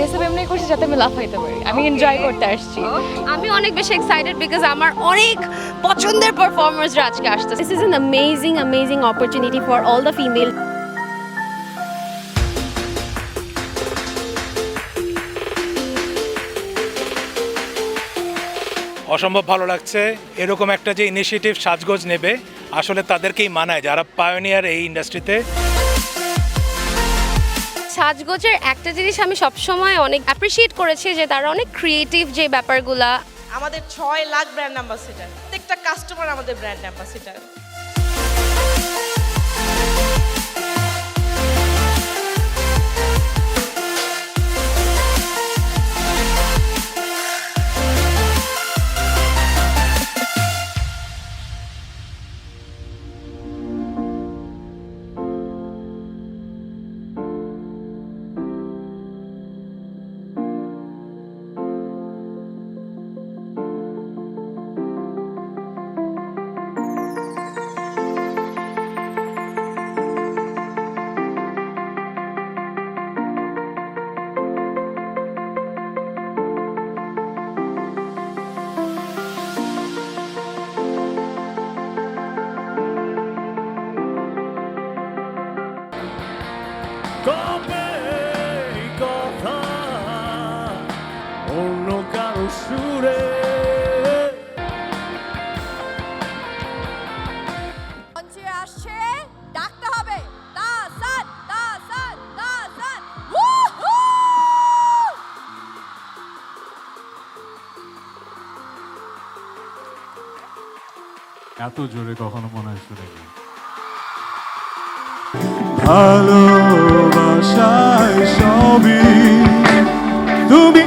Dress up এমনি করছি যাতে আমি লাফাইতে পারি, আমি এনজয় করতে আসছি। আমি অনেক বেশি এক্সাইটেড বিকজ আমার অনেক পছন্দের পারফর্মার্সরা আজকে আসছে। This is an amazing opportunity for all the female. অসম্ভব ভালো লাগছে। এরকম একটা যে ইনিশিয়েটিভ সাজগোজ নেবে আসলে তাদেরকেই মানায়, যারা পায়োনিয়ার এই ইন্ডাস্ট্রিতে। সাজগোজের একটা জিনিস আমি সবসময় অনেক অ্যাপ্রিসিয়েট করেছি যে তারা অনেক ক্রিয়েটিভ যে ব্যাপারগুলা। আমাদের 6 লাখ ব্র্যান্ড অ্যাম্বাসেডর, প্রত্যেকটা কাস্টমার আমাদের ব্র্যান্ড অ্যাম্বাসেডর। কবে কথা অন্য কারো সুরে মঞ্চে আসছে, ডাকতে হবে তাহসান তাহসান তাহসান। এত জোরে কখনো মনে হয় শুনেনি। ভালোবাসায় সবই তুমি